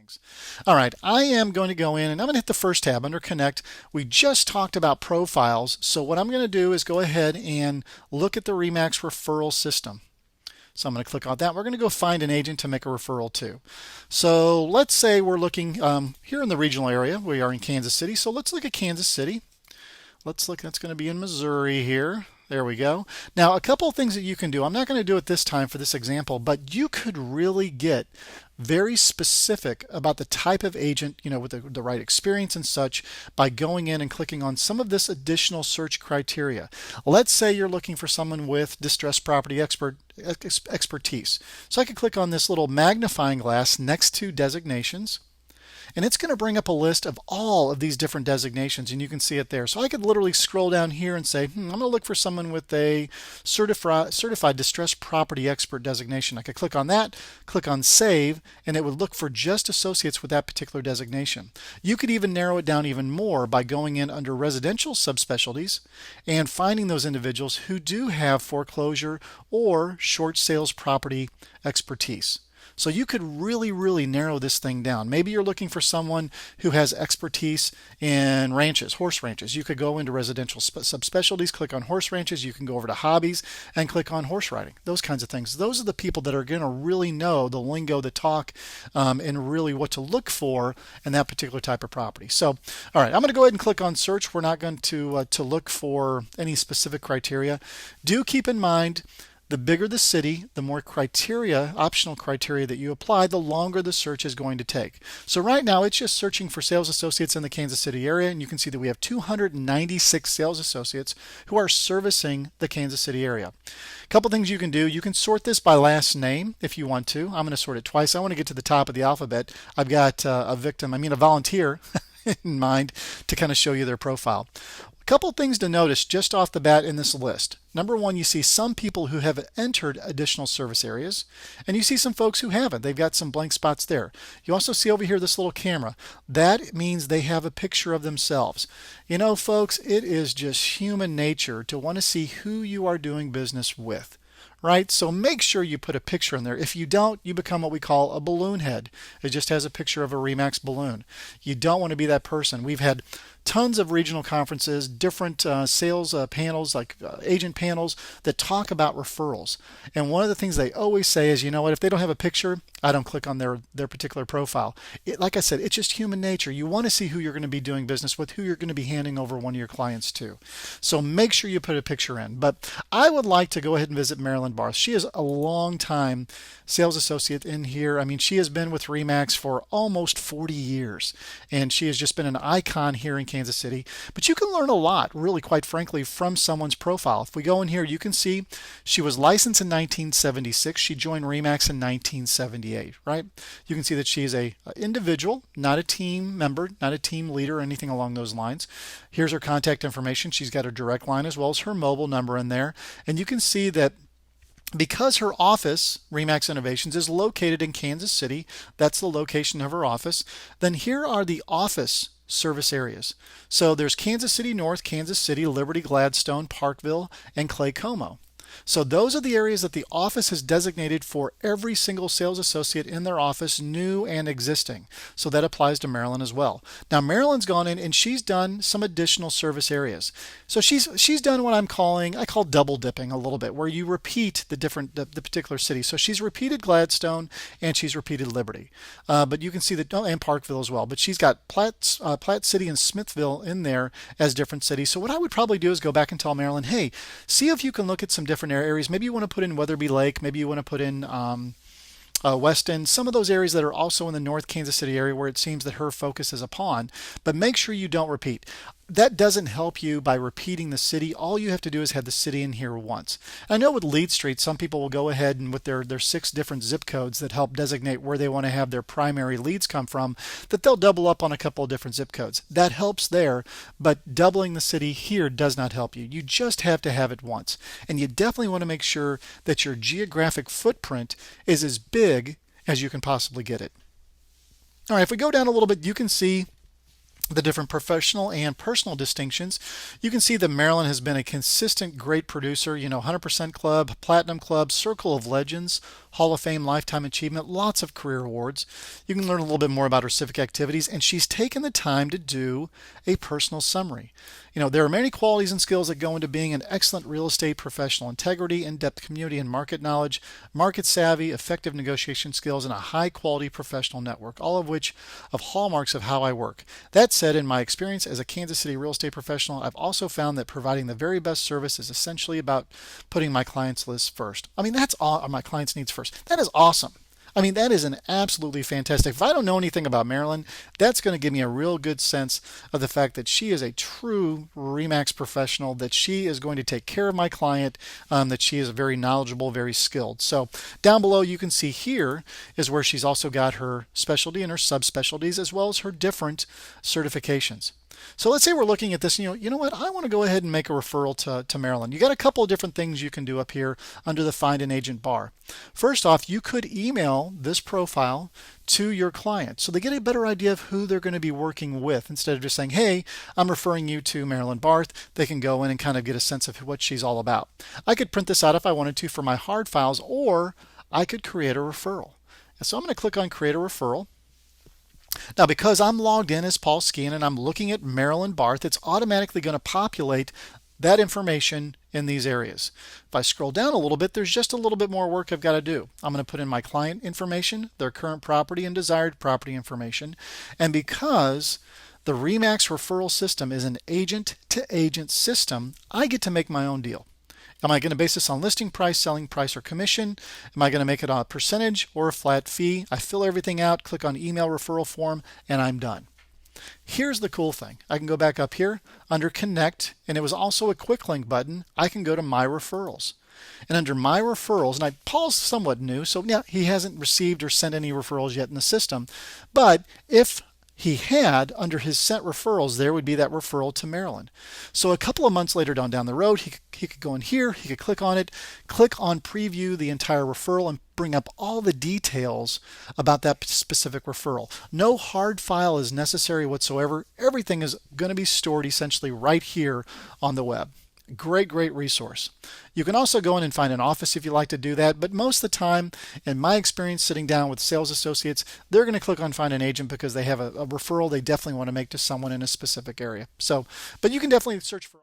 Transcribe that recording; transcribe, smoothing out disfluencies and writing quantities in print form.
things. All right, I am going to go in and I'm going to hit the first tab under Connect. We just talked about profiles, so what I'm going to do is go ahead and look at the REMAX referral system. So I'm going to click on that. We're going to go find an agent to make a referral to. So let's say we're looking here in the regional area. We are in Kansas City, so let's look at Kansas City. Let's look, that's going to be in Missouri here. There we go. Now, a couple of things that you can do. I'm not going to do it this time for this example, but you could really get very specific about the type of agent, with the right experience and such by going in and clicking on some of this additional search criteria. Let's say you're looking for someone with distressed property expertise. So I could click on this little magnifying glass next to designations. And it's going to bring up a list of all of these different designations, and you can see it there. So I could literally scroll down here and say, I'm going to look for someone with a certified distressed property expert designation. I could click on that, click on Save, and it would look for just associates with that particular designation. You could even narrow it down even more by going in under residential subspecialties and finding those individuals who do have foreclosure or short sales property expertise. So you could really, really narrow this thing down. Maybe you're looking for someone who has expertise in ranches, horse ranches. You could go into residential subspecialties, click on horse ranches. You can go over to hobbies and click on horse riding, those kinds of things. Those are the people that are going to really know the lingo, the talk, and really what to look for in that particular type of property. So, all right, I'm going to go ahead and click on search. We're not going to look for any specific criteria. Do keep in mind, the bigger the city, the more criteria, optional criteria that you apply, the longer the search is going to take. So right now it's just searching for sales associates in the Kansas City area, and you can see that we have 296 sales associates who are servicing the Kansas City area. A couple things you can do. You can sort this by last name if you want to. I'm going to sort it twice. I want to get to the top of the alphabet. I've got a volunteer in mind to kind of show you their profile. Couple things to notice just off the bat in this list. Number one, you see some people who have entered additional service areas, and you see some folks who haven't. They've got some blank spots there. You also see over here this little camera. That means they have a picture of themselves. Folks, it is just human nature to want to see who you are doing business with. Right? So make sure you put a picture in there. If you don't, you become what we call a balloon head. It just has a picture of a REMAX balloon. You don't want to be that person. We've had tons of regional conferences, different sales panels, like agent panels that talk about referrals. And one of the things they always say is, if they don't have a picture, I don't click on their particular profile. Like I said, it's just human nature. You want to see who you're going to be doing business with, who you're going to be handing over one of your clients to. So make sure you put a picture in. But I would like to go ahead and visit Marilyn Barth. She is a long time sales associate in here. I mean, she has been with REMAX for almost 40 years, and she has just been an icon here in Kansas City. But you can learn a lot, really, quite frankly, from someone's profile. If we go in here, you can see she was licensed in 1976. She joined REMAX in 1978, right? You can see that she is a individual, not a team member, not a team leader, or anything along those lines. Here's her contact information. She's got her direct line as well as her mobile number in there. And you can see that because her office, REMAX Innovations, is located in Kansas City, that's the location of her office, then here are the office service areas. So there's Kansas City North, Kansas City, Liberty, Gladstone, Parkville, and Clay Como. So those are the areas that the office has designated for every single sales associate in their office, new and existing. So that applies to Marilyn as well. Now Marilyn's gone in and she's done some additional service areas. So she's done what I call double dipping a little bit, where you repeat the particular city. So she's repeated Gladstone and she's repeated Liberty. But you can see that, and Parkville as well. But she's got Platte City and Smithville in there as different cities. So what I would probably do is go back and tell Marilyn, hey, see if you can look at some different areas. Maybe you want to put in Weatherby Lake. Maybe you want to put in Weston, some of those areas that are also in the North Kansas City area where it seems that her focus is upon. But make sure you don't repeat. That doesn't help you by repeating the city. All you have to do is have the city in here once. I know with Lead Street, some people will go ahead and with their 6 different zip codes that help designate where they want to have their primary leads come from, that they'll double up on a couple of different zip codes. That helps there, but doubling the city here does not help you. You just have to have it once. And you definitely want to make sure that your geographic footprint is as big as you can possibly get it. All right, if we go down a little bit, you can see the different professional and personal distinctions. You can see that Marilyn has been a consistent great producer, 100% Club, Platinum Club, Circle of Legends, Hall of Fame, Lifetime Achievement, lots of career awards. You can learn a little bit more about her civic activities, and she's taken the time to do a personal summary. There are many qualities and skills that go into being an excellent real estate professional: integrity, in-depth community and market knowledge, market savvy, effective negotiation skills, and a high-quality professional network, all of which of hallmarks of how I work. That said, in my experience as a Kansas City real estate professional, I've also found that providing the very best service is essentially about putting my clients' list first. That's all, my clients' needs first. That is awesome. That is an absolutely fantastic. If I don't know anything about Marilyn, that's going to give me a real good sense of the fact that she is a true REMAX professional, that she is going to take care of my client, that she is very knowledgeable, very skilled. So down below, you can see here is where she's also got her specialty and her subspecialties, as well as her different certifications. So let's say we're looking at this, you know what, I want to go ahead and make a referral to Marilyn. You got a couple of different things you can do up here under the Find an Agent bar. First off, you could email this profile to your client so they get a better idea of who they're going to be working with. Instead of just saying, hey, I'm referring you to Marilyn Barth, they can go in and kind of get a sense of what she's all about. I could print this out if I wanted to for my hard files, or I could create a referral. So I'm going to click on Create a Referral. Now, because I'm logged in as Paul Skeen and I'm looking at Marilyn Barth, it's automatically going to populate that information in these areas. If I scroll down a little bit, there's just a little bit more work I've got to do. I'm going to put in my client information, their current property and desired property information. And because the REMAX referral system is an agent-to-agent system, I get to make my own deal. Am I going to base this on listing price, selling price, or commission? Am I going to make it on a percentage or a flat fee? I fill everything out, click on email referral form, and I'm done. Here's the cool thing. I can go back up here under Connect, and it was also a quick link button. I can go to My Referrals. And under My Referrals, and Paul's somewhat new, so yeah, he hasn't received or sent any referrals yet in the system. But if he had, under his sent referrals, there would be that referral to Marilyn. So a couple of months later down the road, he could go in here, he could click on it, click on preview the entire referral, and bring up all the details about that specific referral. No hard file is necessary whatsoever. Everything is going to be stored essentially right here on the web. Great resource. You can also go in and find an office if you like to do that, but most of the time, in my experience sitting down with sales associates, they're going to click on Find an Agent because they have a referral they definitely want to make to someone in a specific area. But you can definitely search for